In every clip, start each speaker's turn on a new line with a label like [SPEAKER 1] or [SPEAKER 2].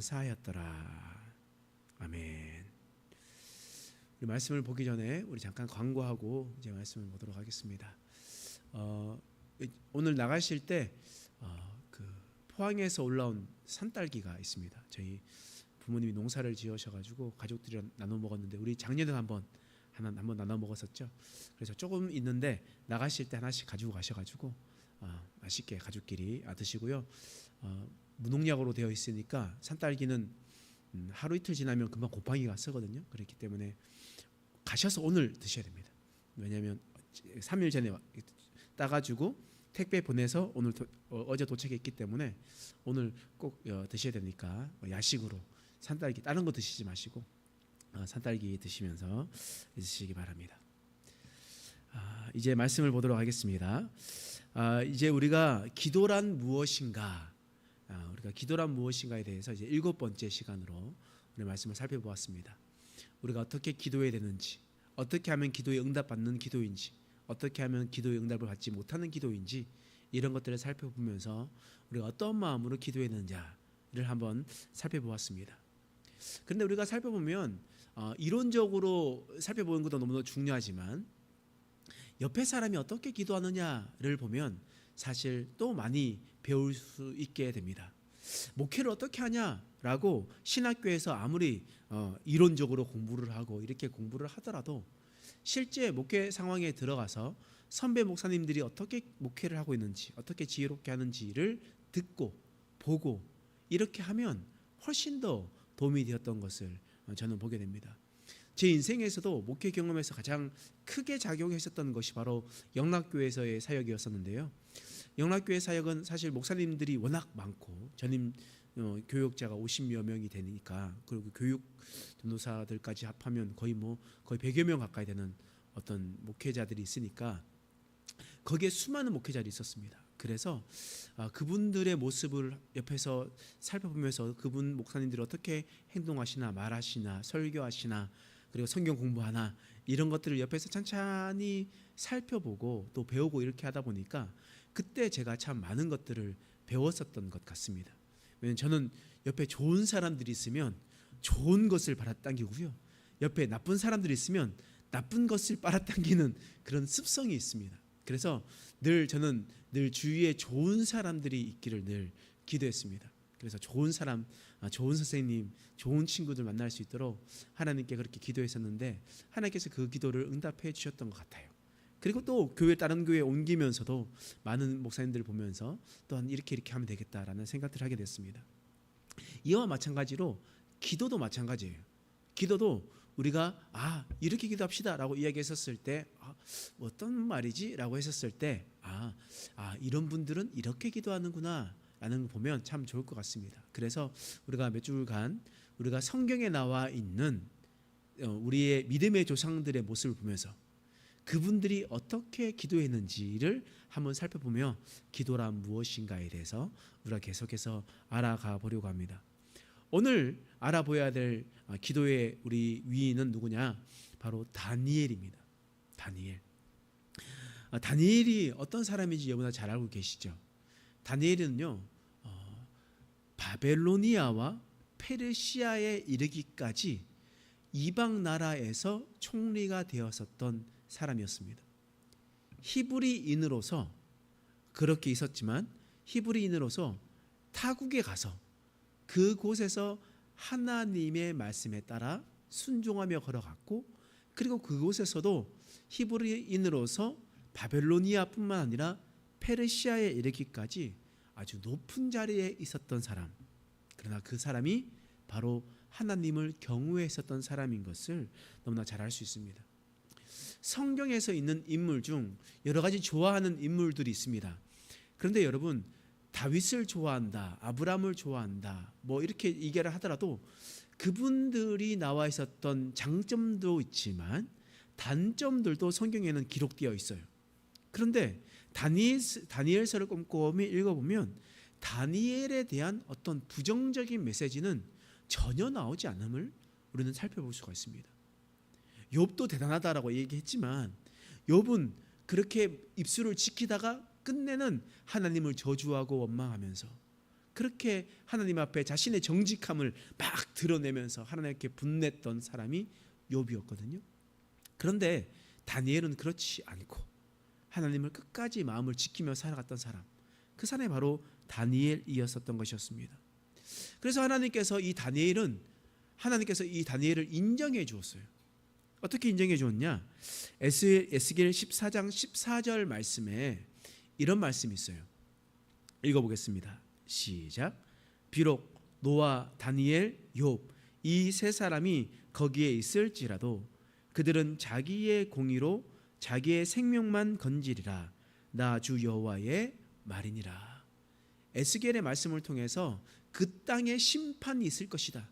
[SPEAKER 1] 감사하였더라. 아멘. 우리 말씀을 보기 전에 우리 잠깐 광고하고 이제 말씀을 보도록 하겠습니다. 오늘 나가실 때 그 포항에서 올라온 산딸기가 있습니다. 저희 부모님이 농사를 지으셔가지고 가족들이랑 나눠 먹었는데 우리 작년에 한번 나눠 먹었었죠. 그래서 조금 있는데 나가실 때 하나씩 가지고 가셔가지고 맛있게 가족끼리 드시고요. 무농약으로 되어 있으니까 산딸기는 하루 이틀 지나면 금방 곰팡이가 쓰거든요. 그렇기 때문에 가셔서 오늘 드셔야 됩니다. 왜냐하면 3일 전에 따가지고 택배 보내서 오늘 어제 도착했기 때문에 오늘 꼭 드셔야 되니까 야식으로 산딸기 다른 거 드시지 마시고 산딸기 드시면서 드시기 바랍니다. 이제 말씀을 보도록 하겠습니다. 이제 우리가 기도란 무엇인가, 우리가 기도란 무엇인가에 대해서 이제 7번째 시간으로 오늘 말씀을 살펴보았습니다. 우리가 어떻게 기도해야 되는지, 어떻게 하면 기도에 응답받는 기도인지, 어떻게 하면 기도에 응답을 받지 못하는 기도인지 이런 것들을 살펴보면서 우리가 어떤 마음으로 기도했는지를 한번 살펴보았습니다. 그런데 우리가 살펴보면 이론적으로 살펴보는 것도 너무나 중요하지만 옆에 사람이 어떻게 기도하느냐를 보면 사실 또 많이 배울 수 있게 됩니다. 목회를 어떻게 하냐라고 신학교에서 아무리 이론적으로 공부를 하고 이렇게 공부를 하더라도 실제 목회 상황에 들어가서 선배 목사님들이 어떻게 목회를 하고 있는지, 어떻게 지혜롭게 하는지를 듣고 보고 이렇게 하면 훨씬 더 도움이 되었던 것을 저는 보게 됩니다. 제 인생에서도 목회 경험에서 가장 크게 작용했었던 것이 바로 영락교회에서의 사역이었었는데요. 영락교회 사역은 사실 목사님들이 워낙 많고 전임 교육자가 50여 명이 되니까, 그리고 교육 전도사들까지 합하면 거의 100여 명 가까이 되는 어떤 목회자들이 있으니까 거기에 수많은 목회자들이 있었습니다. 그래서 그분들의 모습을 옆에서 살펴보면서 그분 목사님들이 어떻게 행동하시나 말하시나 설교하시나 그리고 성경 공부하나 이런 것들을 옆에서 찬찬히 살펴보고 또 배우고 이렇게 하다 보니까 그때 제가 참 많은 것들을 배웠었던 것 같습니다. 왜냐하면 저는 옆에 좋은 사람들이 있으면 좋은 것을 빨아당기고요, 옆에 나쁜 사람들이 있으면 나쁜 것을 빨아당기는 그런 습성이 있습니다. 그래서 저는 늘 주위에 좋은 사람들이 있기를 늘 기도했습니다. 그래서 좋은 사람, 좋은 선생님, 좋은 친구들 만날 수 있도록 하나님께 그렇게 기도했었는데 하나님께서 그 기도를 응답해 주셨던 것 같아요. 그리고 또 다른 교회에 옮기면서도 많은 목사님들을 보면서 또한 이렇게 하면 되겠다라는 생각들을 하게 됐습니다. 이와 마찬가지로 기도도 마찬가지예요. 기도도 우리가 이렇게 기도합시다 라고 이야기했었을 때 어떤 말이지? 라고 했었을 때 이런 분들은 이렇게 기도하는구나 라는 걸 보면 참 좋을 것 같습니다. 그래서 우리가 몇 주간 우리가 성경에 나와 있는 우리의 믿음의 조상들의 모습을 보면서 그분들이 어떻게 기도했는지를 한번 살펴보며 기도란 무엇인가에 대해서 우리가 계속해서 알아가 보려고 합니다. 오늘 알아보아야 될 기도의 우리 위인은 누구냐? 바로 다니엘입니다. 다니엘이 어떤 사람인지 여러분 잘 알고 계시죠? 다니엘은요, 바벨로니아와 페르시아에 이르기까지 이방 나라에서 총리가 되었었던 사람이었습니다. 히브리인으로서 그렇게 있었지만 히브리인으로서 타국에 가서 그곳에서 하나님의 말씀에 따라 순종하며 걸어갔고, 그리고 그곳에서도 히브리인으로서 바벨로니아뿐만 아니라 페르시아에 이르기까지 아주 높은 자리에 있었던 사람, 그러나 그 사람이 바로 하나님을 경외했었던 사람인 것을 너무나 잘 알 수 있습니다. 성경에서 있는 인물 중 여러 가지 좋아하는 인물들이 있습니다. 그런데 여러분, 다윗을 좋아한다, 아브라함을 좋아한다, 이렇게 얘기를 하더라도 그분들이 나와 있었던 장점도 있지만 단점들도 성경에는 기록되어 있어요. 그런데 다니엘서를 꼼꼼히 읽어보면 다니엘에 대한 어떤 부정적인 메시지는 전혀 나오지 않음을 우리는 살펴볼 수가 있습니다. 욥도 대단하다라고 얘기했지만 욥은 그렇게 입술을 지키다가 끝내는 하나님을 저주하고 원망하면서 그렇게 하나님 앞에 자신의 정직함을 막 드러내면서 하나님께 분냈던 사람이 욥이었거든요. 그런데 다니엘은 그렇지 않고 하나님을 끝까지 마음을 지키며 살아갔던 사람, 그 사람이 바로 다니엘이었었던 것이었습니다. 그래서 하나님께서 이 다니엘을 인정해 주었어요. 어떻게 인정해 주었냐? 에스겔 14장 14절 말씀에 이런 말씀이 있어요. 읽어보겠습니다. 시작. 비록 노아, 다니엘, 욥 이 세 사람이 거기에 있을지라도 그들은 자기의 공의로 자기의 생명만 건지리라. 나 주 여호와의 말이니라. 에스겔의 말씀을 통해서 그 땅에 심판이 있을 것이다.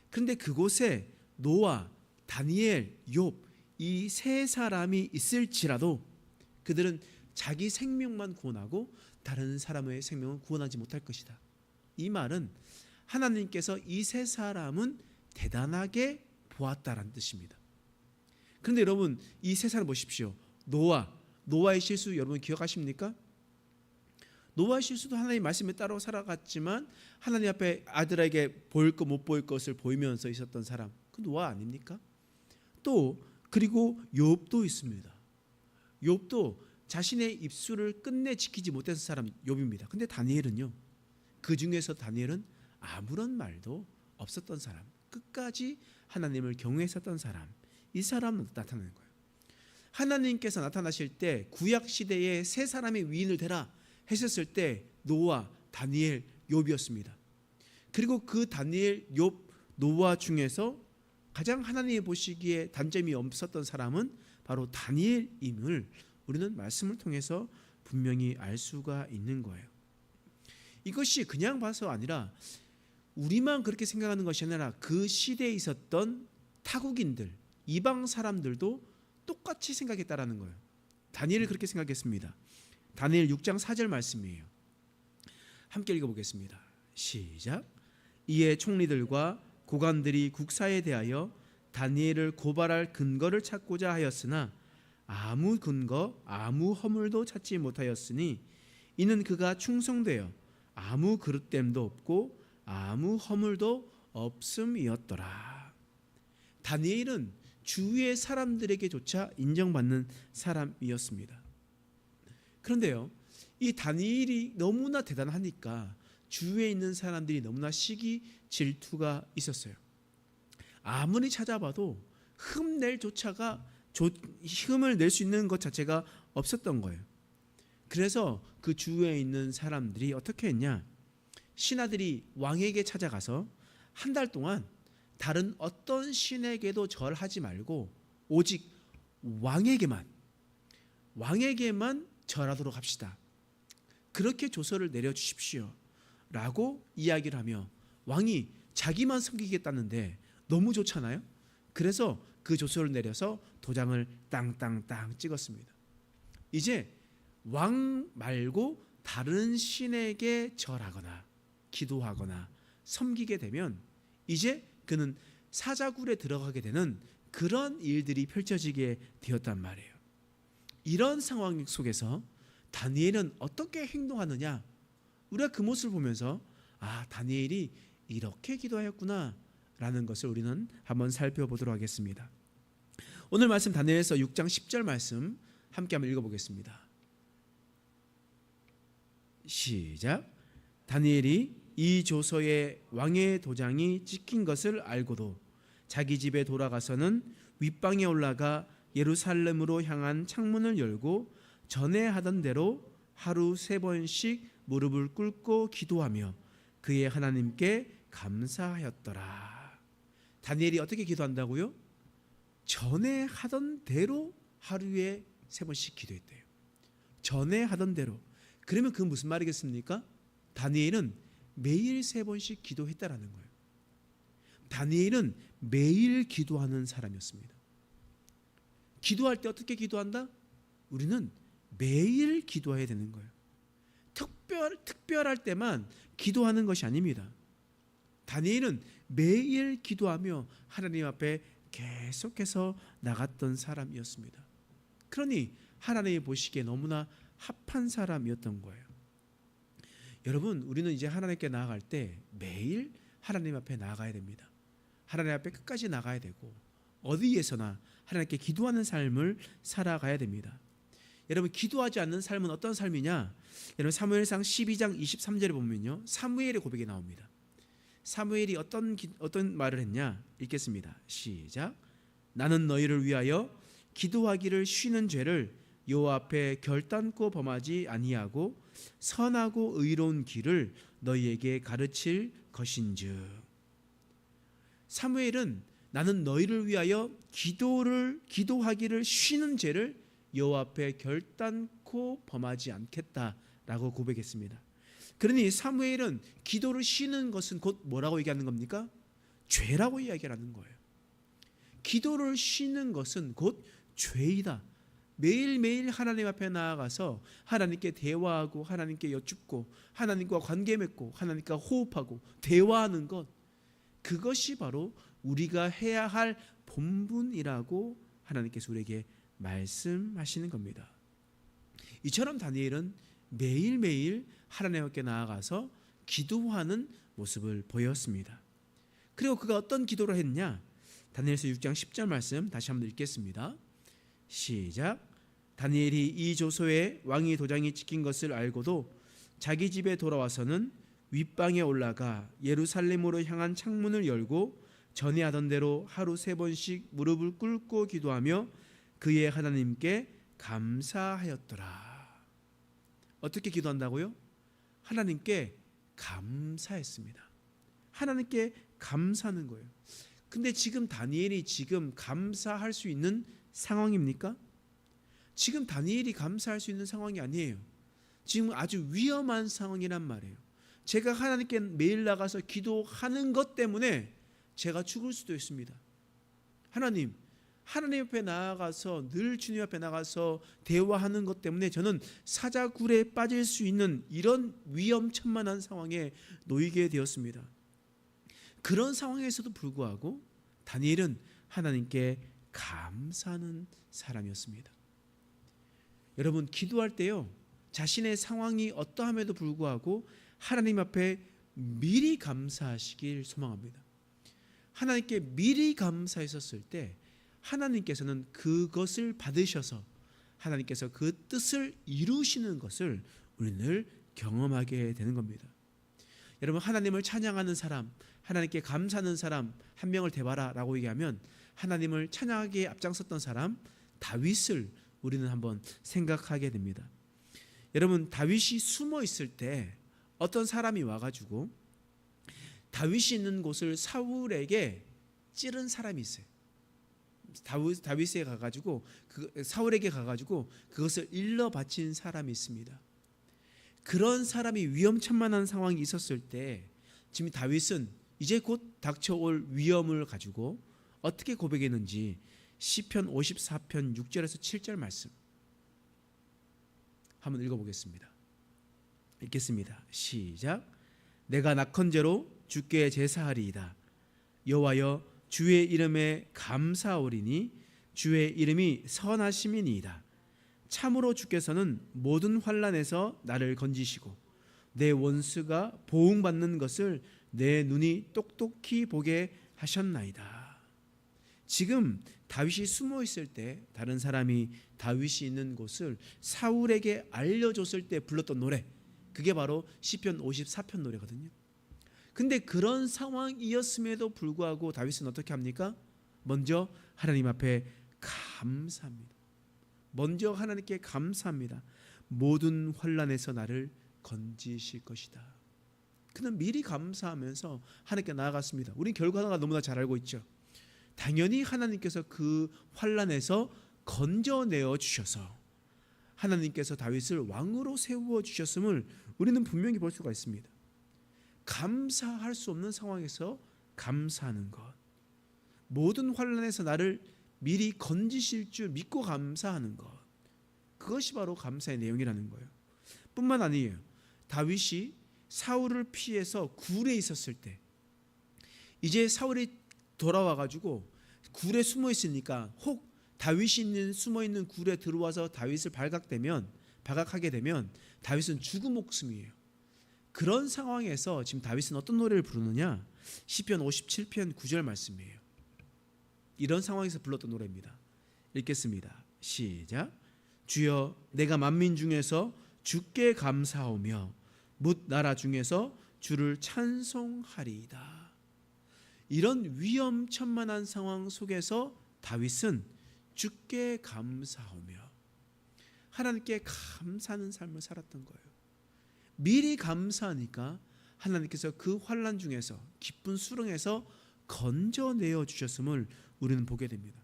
[SPEAKER 1] 그런데 그곳에 노아, 다니엘, 욥 이 세 사람이 있을지라도 그들은 자기 생명만 구원하고 다른 사람의 생명은 구원하지 못할 것이다. 이 말은 하나님께서 이 세 사람은 대단하게 보았다라는 뜻입니다. 그런데 여러분, 이 세 사람 보십시오. 노아의 실수 여러분 기억하십니까? 노아의 실수도 하나님의 말씀에 따라 살아갔지만 하나님 앞에 아들에게 보일 것 못 보일 것을 보이면서 있었던 사람, 그 노아 아닙니까? 또 그리고 욥도 있습니다. 욥도 자신의 입술을 끝내 지키지 못해서 사람 욥입니다. 근데 다니엘은요, 그 중에서 다니엘은 아무런 말도 없었던 사람, 끝까지 하나님을 경외했었던 사람, 이 사람은 나타나는 거예요. 하나님께서 나타나실 때 구약 시대에 세 사람의 위인을 대라 하셨을 때 노아, 다니엘, 욥이었습니다. 그리고 그 다니엘, 욥, 노아 중에서 가장 하나님이 보시기에 단점이 없었던 사람은 바로 다니엘임을 우리는 말씀을 통해서 분명히 알 수가 있는 거예요. 이것이 그냥 봐서 아니라 우리만 그렇게 생각하는 것이 아니라 그 시대에 있었던 타국인들, 이방 사람들도 똑같이 생각했다라는 거예요. 다니엘을 그렇게 생각했습니다. 다니엘 6장 4절 말씀이에요. 함께 읽어보겠습니다. 시작. 이에 총리들과 고관들이 국사에 대하여 다니엘을 고발할 근거를 찾고자 하였으나 아무 근거, 아무 허물도 찾지 못하였으니 이는 그가 충성되어 아무 그릇됨도 없고 아무 허물도 없음이었더라. 다니엘은 주위의 사람들에게조차 인정받는 사람이었습니다. 그런데요, 이 다니엘이 너무나 대단하니까 주위에 있는 사람들이 너무나 시기 질투가 있었어요. 아무리 찾아봐도 흠을 낼 수 있는 것 자체가 없었던 거예요. 그래서 그 주위에 있는 사람들이 어떻게 했냐? 신하들이 왕에게 찾아가서 한 달 동안 다른 어떤 신에게도 절하지 말고 오직 왕에게만 절하도록 합시다. 그렇게 조서를 내려주십시오 라고 이야기를 하며 왕이 자기만 섬기겠다는데 너무 좋잖아요. 그래서 그 조서를 내려서 도장을 땅땅땅 찍었습니다. 이제 왕 말고 다른 신에게 절하거나 기도하거나 섬기게 되면 이제 그는 사자굴에 들어가게 되는 그런 일들이 펼쳐지게 되었단 말이에요. 이런 상황 속에서 다니엘은 어떻게 행동하느냐? 우리가 그 모습을 보면서 다니엘이 이렇게 기도하였구나 라는 것을 우리는 한번 살펴보도록 하겠습니다. 오늘 말씀 다니엘서 6장 10절 말씀 함께 한번 읽어보겠습니다. 시작. 다니엘이 이 조서에 왕의 도장이 찍힌 것을 알고도 자기 집에 돌아가서는 윗방에 올라가 예루살렘으로 향한 창문을 열고 전에 하던 대로 하루 3번씩 무릎을 꿇고 기도하며 그의 하나님께 감사하였더라. 다니엘이 어떻게 기도한다고요? 전에 하던 대로 하루에 3번씩 기도했대요. 전에 하던 대로. 그러면 그건 무슨 말이겠습니까? 다니엘은 매일 3번씩 기도했다라는 거예요. 다니엘은 매일 기도하는 사람이었습니다. 기도할 때 어떻게 기도한다? 우리는 매일 기도해야 되는 거예요. 특별할 때만 기도하는 것이 아닙니다. 다니엘은 매일 기도하며 하나님 앞에 계속해서 나갔던 사람이었습니다. 그러니 하나님이 보시기에 너무나 합한 사람이었던 거예요. 여러분, 우리는 이제 하나님께 나아갈 때 매일 하나님 앞에 나아가야 됩니다. 하나님 앞에 끝까지 나가야 되고 어디에서나 하나님께 기도하는 삶을 살아가야 됩니다. 여러분, 기도하지 않는 삶은 어떤 삶이냐? 여러분, 사무엘상 12장 23절에 보면요, 사무엘의 고백이 나옵니다. 사무엘이 어떤 말을 했냐? 읽겠습니다. 시작. 나는 너희를 위하여 기도하기를 쉬는 죄를 여호와 앞에 결단코 범하지 아니하고 선하고 의로운 길을 너희에게 가르칠 것인즉. 사무엘은 나는 너희를 위하여 기도하기를 쉬는 죄를 여호와 앞에 결단코 범하지 않겠다라고 고백했습니다. 그러니 사무엘은 기도를 쉬는 것은 곧 뭐라고 얘기하는 겁니까? 죄라고 이야기하는 거예요. 기도를 쉬는 것은 곧 죄이다. 매일매일 하나님 앞에 나아가서 하나님께 대화하고 하나님께 여쭙고 하나님과 관계 맺고 하나님과 호흡하고 대화하는 것, 그것이 바로 우리가 해야 할 본분이라고 하나님께서 우리에게 말씀하시는 겁니다. 이처럼 다니엘은 매일매일 하나님 앞에 나아가서 기도하는 모습을 보였습니다. 그리고 그가 어떤 기도를 했냐? 다니엘서 6장 10절 말씀 다시 한번 읽겠습니다. 시작. 다니엘이 이 조서에 왕의 도장이 찍힌 것을 알고도 자기 집에 돌아와서는 윗방에 올라가 예루살렘으로 향한 창문을 열고 전에 하던 대로 하루 3번씩 무릎을 꿇고 기도하며 그의 하나님께 감사하였더라. 어떻게 기도한다고요? 하나님께 감사했습니다. 하나님께 감사하는 거예요. 근데 지금 다니엘이 지금 감사할 수 있는 상황입니까? 지금 다니엘이 감사할 수 있는 상황이 아니에요. 지금 아주 위험한 상황이란 말이에요. 제가 하나님께 매일 나가서 기도하는 것 때문에 제가 죽을 수도 있습니다. 하나님 앞에 나아가서 늘 주님 앞에 나가서 대화하는 것 때문에 저는 사자굴에 빠질 수 있는 이런 위험천만한 상황에 놓이게 되었습니다. 그런 상황에서도 불구하고 다니엘은 하나님께 감사하는 사람이었습니다. 여러분, 기도할 때요, 자신의 상황이 어떠함에도 불구하고 하나님 앞에 미리 감사하시길 소망합니다. 하나님께 미리 감사했었을 때 하나님께서는 그것을 받으셔서 하나님께서 그 뜻을 이루시는 것을 우리는 늘 경험하게 되는 겁니다. 여러분, 하나님을 찬양하는 사람, 하나님께 감사하는 사람 한 명을 대봐라 라고 얘기하면 하나님을 찬양하기에 앞장섰던 사람 다윗을 우리는 한번 생각하게 됩니다. 여러분, 다윗이 숨어 있을 때 어떤 사람이 와가지고 다윗이 있는 곳을 사울에게 찌른 사람이 있어요. 다윗에 가가지고 사울에게 가가지고 그것을 일러 바친 사람이 있습니다. 그런 사람이 위험천만한 상황이 있었을 때 지금 다윗은 이제 곧 닥쳐올 위험을 가지고 어떻게 고백했는지 시편 54편 6절에서 7절 말씀 한번 읽어보겠습니다. 읽겠습니다. 시작. 내가 낙헌제로 주께 제사하리이다. 여호와여, 주의 이름에 감사하오리니 주의 이름이 선하심이니이다. 참으로 주께서는 모든 환난에서 나를 건지시고 내 원수가 보응받는 것을 내 눈이 똑똑히 보게 하셨나이다. 지금 다윗이 숨어 있을 때 다른 사람이 다윗이 있는 곳을 사울에게 알려줬을 때 불렀던 노래, 그게 바로 시편 54편 노래거든요. 근데 그런 상황이었음에도 불구하고 다윗은 어떻게 합니까? 먼저 하나님 앞에 감사합니다. 먼저 하나님께 감사합니다. 모든 환난에서 나를 건지실 것이다. 그는 미리 감사하면서 하나님께 나아갔습니다. 우린 결과가 너무나 잘 알고 있죠. 당연히 하나님께서 그 환난에서 건져내어 주셔서 하나님께서 다윗을 왕으로 세워 주셨음을 우리는 분명히 볼 수가 있습니다. 감사할 수 없는 상황에서 감사하는 것, 모든 환난에서 나를 미리 건지실 줄 믿고 감사하는 것, 그것이 바로 감사의 내용이라는 거예요. 뿐만 아니에요. 다윗이 사울을 피해서 굴에 있었을 때 이제 사울이 돌아와가지고 굴에 숨어 있으니까 혹 다윗이 숨어 있는 굴에 들어와서 다윗을 발각하게 되면 다윗은 죽은 목숨이에요. 그런 상황에서 지금 다윗은 어떤 노래를 부르느냐? 시편 57편 9절 말씀이에요. 이런 상황에서 불렀던 노래입니다. 읽겠습니다. 시작. 주여, 내가 만민 중에서 주께 감사하며 뭇 나라 중에서 주를 찬송하리이다. 이런 위험천만한 상황 속에서 다윗은 주께 감사하며 하나님께 감사하는 삶을 살았던 거예요. 미리 감사하니까 하나님께서 그 환난 중에서 기쁜 수렁에서 건져내어 주셨음을 우리는 보게 됩니다.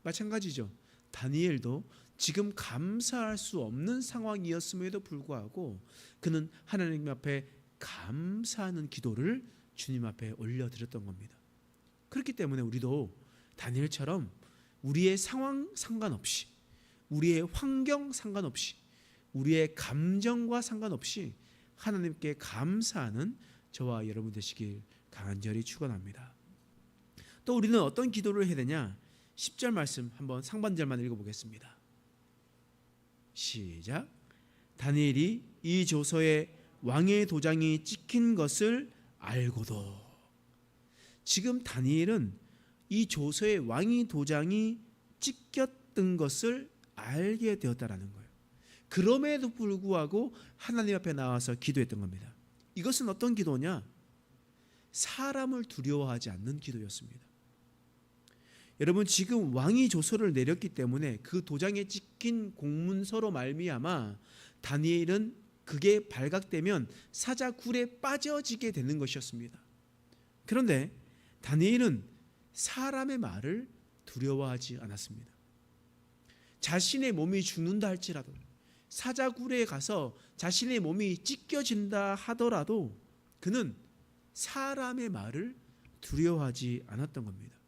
[SPEAKER 1] 마찬가지죠. 다니엘도 지금 감사할 수 없는 상황이었음에도 불구하고 그는 하나님 앞에 감사하는 기도를 주님 앞에 올려드렸던 겁니다. 그렇기 때문에 우리도 다니엘처럼 우리의 상황 상관없이, 우리의 환경 상관없이, 우리의 감정과 상관없이 하나님께 감사하는 저와 여러분 되시길 간절히 축원합니다. 또 우리는 어떤 기도를 해야 되냐? 10절 말씀 한번 상반절만 읽어보겠습니다. 시작. 다니엘이 이 조서에 왕의 도장이 찍힌 것을 알고도. 지금 다니엘은 이 조서에 왕의 도장이 찍혔던 것을 알게 되었다라는 거예요. 그럼에도 불구하고 하나님 앞에 나와서 기도했던 겁니다. 이것은 어떤 기도냐? 사람을 두려워하지 않는 기도였습니다. 여러분, 지금 왕이 조서를 내렸기 때문에 그 도장에 찍힌 공문서로 말미암아 다니엘은 그게 발각되면 사자굴에 빠져지게 되는 것이었습니다. 그런데 다니엘은 사람의 말을 두려워하지 않았습니다. 자신의 몸이 죽는다 할지라도, 사자굴에 가서 자신의 몸이 찢겨진다 하더라도 그는 사람의 말을 두려워하지 않았던 겁니다.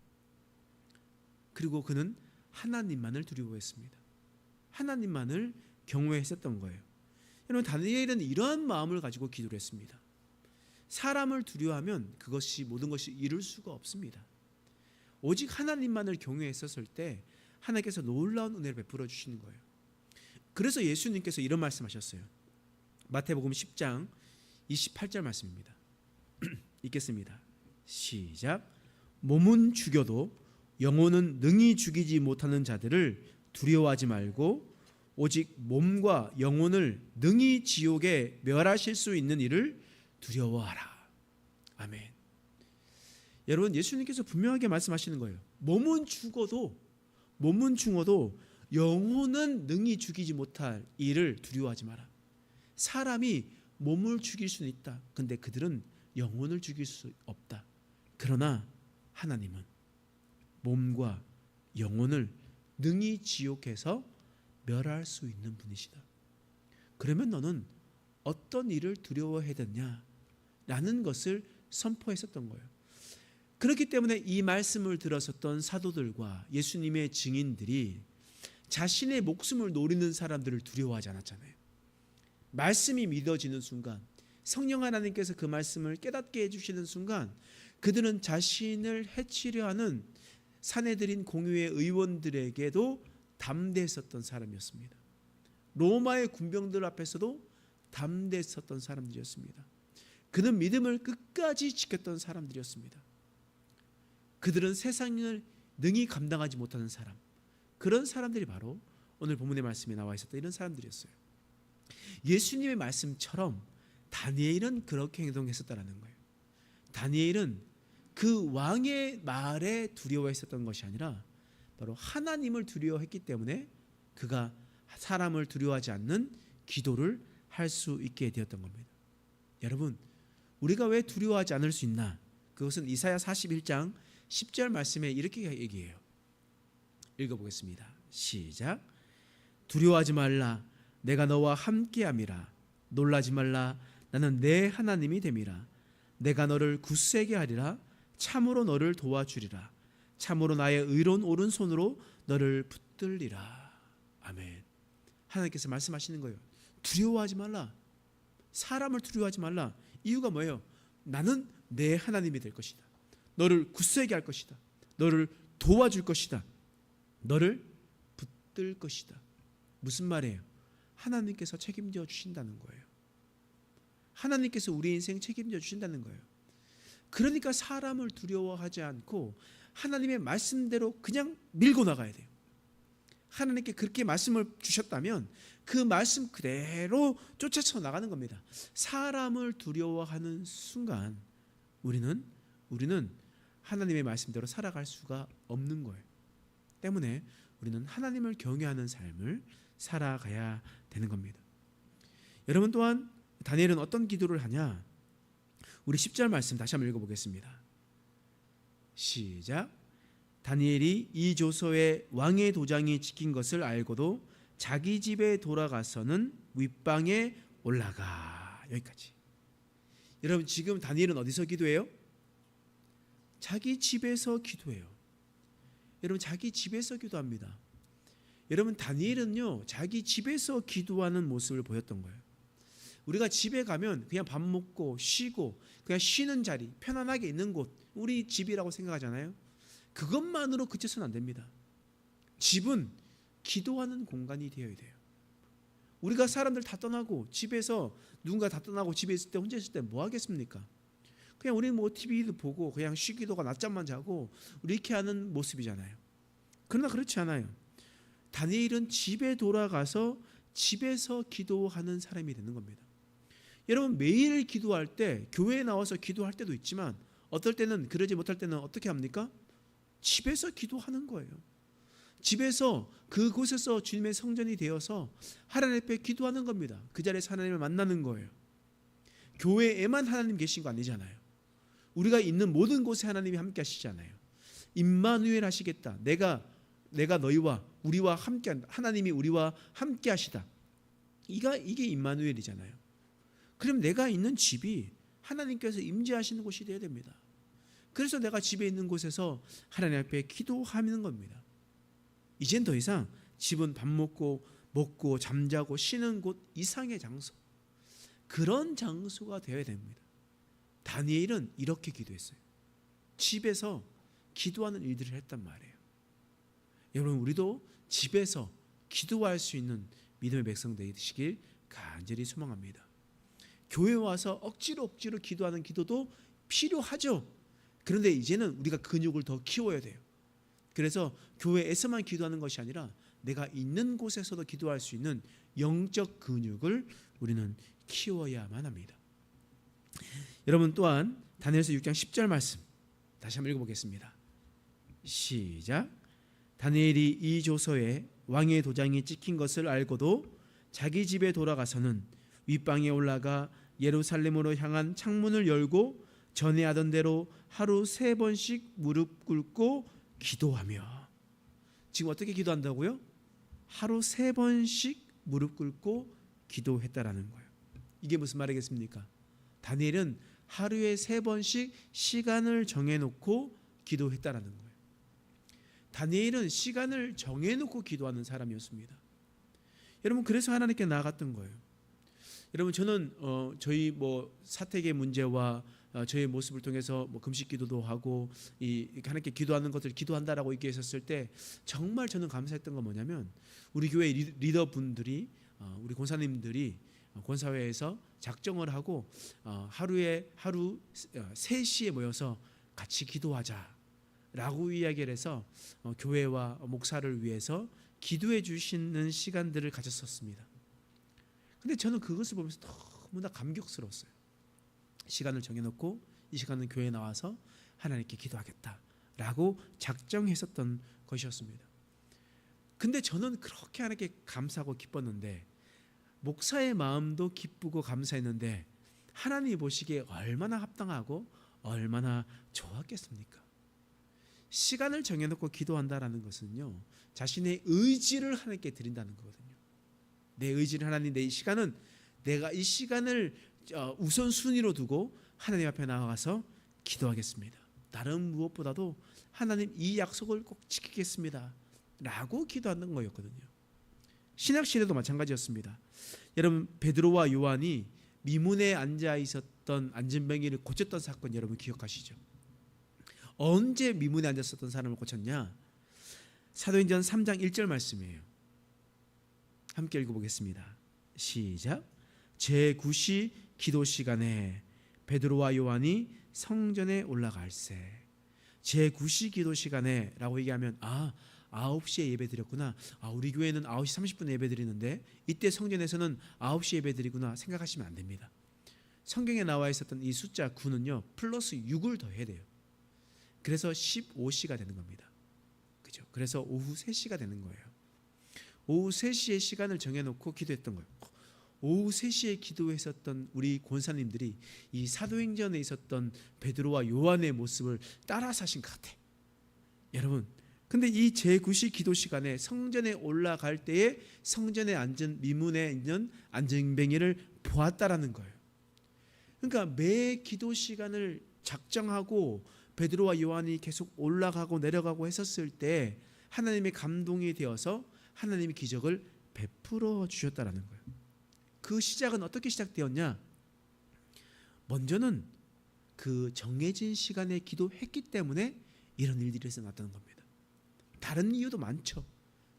[SPEAKER 1] 그리고 그는 하나님만을 두려워했습니다. 하나님만을 경외했었던 거예요. 여러분, 다니엘은 이러한 마음을 가지고 기도를 했습니다. 사람을 두려워하면 그것이 모든 것이 이룰 수가 없습니다. 오직 하나님만을 경외했었을 때 하나님께서 놀라운 은혜를 베풀어 주시는 거예요. 그래서 예수님께서 이런 말씀하셨어요. 마태복음 10장 28절 말씀입니다. 읽겠습니다. 시작. 몸은 죽여도 영혼은 능히 죽이지 못하는 자들을 두려워하지 말고 오직 몸과 영혼을 능히 지옥에 멸하실 수 있는 이를 두려워하라. 아멘. 여러분, 예수님께서 분명하게 말씀하시는 거예요. 몸은 죽어도 영혼은 능히 죽이지 못할 일을 두려워하지 마라. 사람이 몸을 죽일 수는 있다. 근데 그들은 영혼을 죽일 수 없다. 그러나 하나님은 몸과 영혼을 능히 지옥에서 멸할 수 있는 분이시다. 그러면 너는 어떤 일을 두려워해야 되냐? 라는 것을 선포했었던 거예요. 그렇기 때문에 이 말씀을 들었었던 사도들과 예수님의 증인들이 자신의 목숨을 노리는 사람들을 두려워하지 않았잖아요. 말씀이 믿어지는 순간, 성령 하나님께서 그 말씀을 깨닫게 해주시는 순간 그들은 자신을 해치려 하는 사내들인 공유의 의원들에게도 담대했었던 사람이었습니다. 로마의 군병들 앞에서도 담대했었던 사람들이었습니다. 그는 믿음을 끝까지 지켰던 사람들이었습니다. 그들은 세상을 능히 감당하지 못하는 사람, 그런 사람들이 바로 오늘 본문의 말씀에 나와 있었던 이런 사람들이었어요. 예수님의 말씀처럼 다니엘은 그렇게 행동했었다는 거예요. 다니엘은 그 왕의 말에 두려워했었던 것이 아니라 바로 하나님을 두려워했기 때문에 그가 사람을 두려워하지 않는 기도를 할 수 있게 되었던 겁니다. 여러분, 우리가 왜 두려워하지 않을 수 있나? 그것은 이사야 41장 10절 말씀에 이렇게 얘기해요. 읽어보겠습니다. 시작. 두려워하지 말라. 내가 너와 함께함이라. 놀라지 말라. 나는 내 하나님이 됨이라. 내가 너를 굳세게 하리라. 참으로 너를 도와주리라. 참으로 나의 의로운 오른손으로 너를 붙들리라. 아멘. 하나님께서 말씀하시는 거예요. 두려워하지 말라. 사람을 두려워하지 말라. 이유가 뭐예요? 나는 내 하나님이 될 것이다. 너를 굳세게 할 것이다. 너를 도와줄 것이다. 너를 붙들 것이다. 무슨 말이에요? 하나님께서 책임져 주신다는 거예요. 하나님께서 우리 인생 책임져 주신다는 거예요. 그러니까 사람을 두려워하지 않고 하나님의 말씀대로 그냥 밀고 나가야 돼요. 하나님께 그렇게 말씀을 주셨다면 그 말씀 그대로 쫓아쳐 나가는 겁니다. 사람을 두려워하는 순간 우리는 하나님의 말씀대로 살아갈 수가 없는 거예요. 때문에 우리는 하나님을 경외하는 삶을 살아가야 되는 겁니다. 여러분 또한 다니엘은 어떤 기도를 하냐? 우리 10절 말씀 다시 한번 읽어보겠습니다. 시작. 다니엘이 이 조서에 왕의 도장이 찍힌 것을 알고도 자기 집에 돌아가서는 윗방에 올라가. 여기까지. 여러분 지금 다니엘은 어디서 기도해요? 자기 집에서 기도해요. 여러분 자기 집에서 기도합니다. 여러분 다니엘은요 자기 집에서 기도하는 모습을 보였던 거예요. 우리가 집에 가면 그냥 밥 먹고 쉬고 그냥 쉬는 자리, 편안하게 있는 곳, 우리 집이라고 생각하잖아요. 그것만으로 그쳐서는 안 됩니다. 집은 기도하는 공간이 되어야 돼요. 우리가 사람들 다 떠나고 집에서 누군가 다 떠나고 집에 있을 때 혼자 있을 때 뭐 하겠습니까? 그냥 우리는 뭐 TV도 보고 그냥 쉬기도가 낮잠만 자고 이렇게 하는 모습이잖아요. 그러나 그렇지 않아요. 다니엘은 집에 돌아가서 집에서 기도하는 사람이 되는 겁니다. 여러분 매일 기도할 때 교회에 나와서 기도할 때도 있지만 어떨 때는 그러지 못할 때는 어떻게 합니까? 집에서 기도하는 거예요. 집에서 그곳에서 주님의 성전이 되어서 하나님 앞에 기도하는 겁니다. 그 자리에서 하나님을 만나는 거예요. 교회에만 하나님 계신 거 아니잖아요. 우리가 있는 모든 곳에 하나님이 함께 하시잖아요. 임마누엘 하시겠다. 내가 너희와 우리와 함께 한다. 하나님이 우리와 함께 하시다. 이게 임마누엘이잖아요. 그럼 내가 있는 집이 하나님께서 임재하시는 곳이 되어야 됩니다. 그래서 내가 집에 있는 곳에서 하나님 앞에 기도하는 겁니다. 이젠 더 이상 집은 밥 먹고 잠자고 쉬는 곳 이상의 장소, 그런 장소가 되어야 됩니다. 다니엘은 이렇게 기도했어요. 집에서 기도하는 일들을 했단 말이에요. 여러분 우리도 집에서 기도할 수 있는 믿음의 백성 되시길 간절히 소망합니다. 교회 와서 억지로 기도하는 기도도 필요하죠. 그런데 이제는 우리가 근육을 더 키워야 돼요. 그래서 교회에서만 기도하는 것이 아니라 내가 있는 곳에서도 기도할 수 있는 영적 근육을 우리는 키워야만 합니다. 여러분 또한 다니엘서 6장 10절 말씀 다시 한번 읽어보겠습니다. 시작. 다니엘이 이 조서에 왕의 도장이 찍힌 것을 알고도 자기 집에 돌아가서는 윗방에 올라가 예루살렘으로 향한 창문을 열고 전에 하던 대로 하루 3번씩 무릎 꿇고 기도하며. 지금 어떻게 기도한다고요? 하루 3번씩 무릎 꿇고 기도했다라는 거예요. 이게 무슨 말이겠습니까? 다니엘은 하루에 3번씩 시간을 정해놓고 기도했다라는 거예요. 다니엘은 시간을 정해놓고 기도하는 사람이었습니다. 여러분 그래서 하나님께 나아갔던 거예요. 여러분 저는 저희 사택의 문제와 저의 모습을 통해서 금식 기도도 하고 하나님께 기도하는 것들 기도한다라고 얘기했었을 때 정말 저는 감사했던 건 뭐냐면 우리 교회 리더분들이 우리 권사님들이 권사회에서 작정을 하고 하루 3시에 모여서 같이 기도하자라고 이야기를 해서 교회와 목사를 위해서 기도해 주시는 시간들을 가졌었습니다. 근데 저는 그것을 보면서 너무나 감격스러웠어요. 시간을 정해놓고 이 시간은 교회에 나와서 하나님께 기도하겠다라고 작정했었던 것이었습니다. 근데 저는 그렇게 하나님께 감사하고 기뻤는데 목사의 마음도 기쁘고 감사했는데 하나님이 보시기에 얼마나 합당하고 얼마나 좋았겠습니까? 시간을 정해놓고 기도한다라는 것은요 자신의 의지를 하나님께 드린다는 거거든요. 내 의지를 하나님, 내 시간은 내가 이 시간을 우선순위로 두고 하나님 앞에 나아가서 기도하겠습니다. 다른 무엇보다도 하나님 이 약속을 꼭 지키겠습니다 라고 기도하는 거였거든요. 신약시대도 마찬가지였습니다. 여러분 베드로와 요한이 미문에 앉아 있었던 안진뱅이를 고쳤던 사건 여러분 기억하시죠? 언제 미문에 앉았었던 사람을 고쳤냐? 사도행전 3장 1절 말씀이에요. 함께 읽어보겠습니다. 시작. 제9시 기도 시간에 베드로와 요한이 성전에 올라갈세. 제9시 기도 시간에 라고 얘기하면 9시에 예배 드렸구나. 우리 교회는 9시 30분에 예배 드리는데 이때 성전에서는 9시 예배 드리구나 생각하시면 안 됩니다. 성경에 나와 있었던 이 숫자 9는요 플러스 6을 더해야 돼요. 그래서 15시가 되는 겁니다. 그죠? 그래서 오후 3시가 되는 거예요. 오후 3시에 시간을 정해놓고 기도했던 거예요. 오후 3시에 기도했었던 우리 권사님들이 이 사도행전에 있었던 베드로와 요한의 모습을 따라 사신 것 같아. 여러분, 근데 이 제9시 기도 시간에 성전에 올라갈 때에 성전에 앉은 미문에 있는 안전뱅이를 보았다라는 거예요. 그러니까 매 기도 시간을 작정하고 베드로와 요한이 계속 올라가고 내려가고 했었을 때 하나님의 감동이 되어서 하나님이 기적을 베풀어 주셨다라는 거예요. 그 시작은 어떻게 시작되었냐? 먼저는 그 정해진 시간에 기도했기 때문에 이런 일들이 일어났다는 겁니다. 다른 이유도 많죠.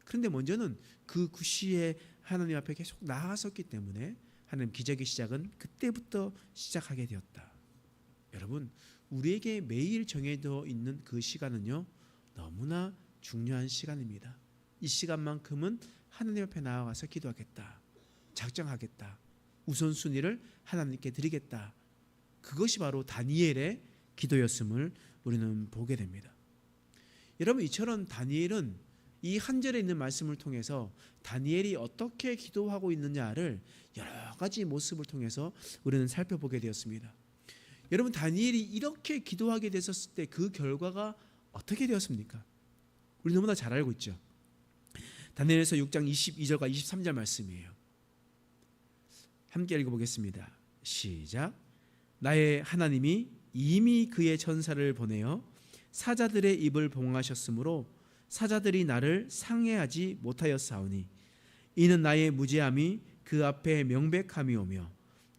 [SPEAKER 1] 그런데 먼저는 그 구시에 하나님 앞에 계속 나아섰기 때문에 하나님 기적의 시작은 그때부터 시작하게 되었다. 여러분, 우리에게 매일 정해져 있는 그 시간은요 너무나 중요한 시간입니다. 이 시간만큼은 하나님 앞에 나아가서 기도하겠다, 작정하겠다, 우선순위를 하나님께 드리겠다. 그것이 바로 다니엘의 기도였음을 우리는 보게 됩니다. 여러분, 이처럼 다니엘은 이 한 절에 있는 말씀을 통해서 다니엘이 어떻게 기도하고 있느냐를 여러 가지 모습을 통해서 우리는 살펴보게 되었습니다. 여러분, 다니엘이 이렇게 기도하게 됐었을 때 그 결과가 어떻게 되었습니까? 우리 너무나 잘 알고 있죠. 다니엘서 6장 22절과 23절 말씀이에요. 함께 읽어보겠습니다. 시작. 나의 하나님이 이미 그의 천사를 보내어 사자들의 입을 봉하셨으므로 사자들이 나를 상해하지 못하였사오니 이는 나의 무죄함이 그 앞에 명백함이오며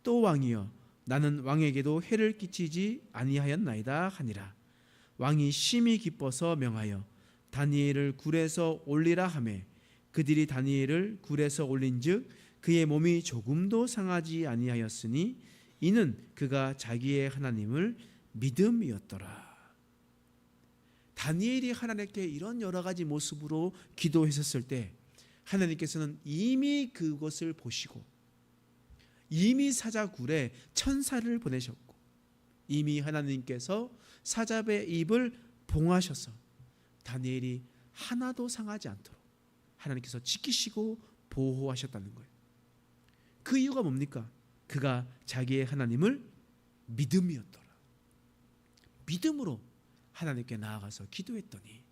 [SPEAKER 1] 또 왕이여 나는 왕에게도 해를 끼치지 아니하였나이다 하니라. 왕이 심히 기뻐서 명하여 다니엘을 굴에서 올리라 하매 그들이 다니엘을 굴에서 올린즉 그의 몸이 조금도 상하지 아니하였으니 이는 그가 자기의 하나님을 믿음이었더라. 다니엘이 하나님께 이런 여러 가지 모습으로 기도했었을 때 하나님께서는 이미 그것을 보시고 이미 사자굴에 천사를 보내셨고 이미 하나님께서 사자의 입을 봉하셔서 다니엘이 하나도 상하지 않도록 하나님께서 지키시고 보호하셨다는 거예요. 그 이유가 뭡니까? 그가 자기의 하나님을 믿음이었더라. 믿음으로 하나님께 나아가서 기도했더니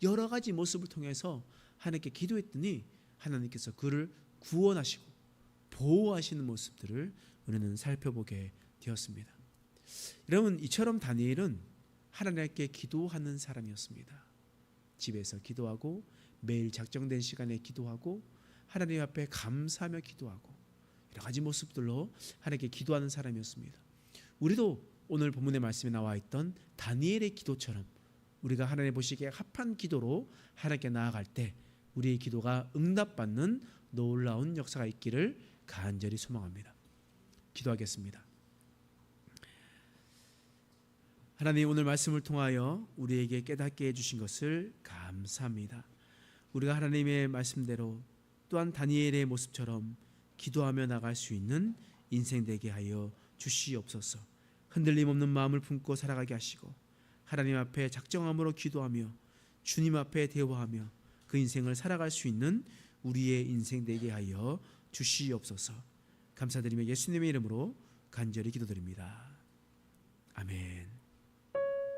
[SPEAKER 1] 여러 가지 모습을 통해서 하나님께 기도했더니 하나님께서 그를 구원하시고 보호하시는 모습들을 우리는 살펴보게 되었습니다. 여러분, 이처럼 다니엘은 하나님께 기도하는 사람이었습니다. 집에서 기도하고 매일 작정된 시간에 기도하고 하나님 앞에 감사하며 기도하고 여러 가지 모습들로 하나님께 기도하는 사람이었습니다. 우리도 오늘 본문의 말씀에 나와 있던 다니엘의 기도처럼 우리가 하나님 보시기에 합한 기도로 하나님께 나아갈 때 우리의 기도가 응답받는 놀라운 역사가 있기를 간절히 소망합니다. 기도하겠습니다. 하나님, 오늘 말씀을 통하여 우리에게 깨닫게 해주신 것을 감사합니다. 우리가 하나님의 말씀대로 또한 다니엘의 모습처럼 기도하며 나갈 수 있는 인생 되게 하여 주시옵소서. 흔들림 없는 마음을 품고 살아가게 하시고 하나님 앞에 작정함으로 기도하며 주님 앞에 대화하며 그 인생을 살아갈 수 있는 우리의 인생 되게 하여 주시옵소서. 감사드리며 예수님의 이름으로 간절히 기도드립니다. 아멘.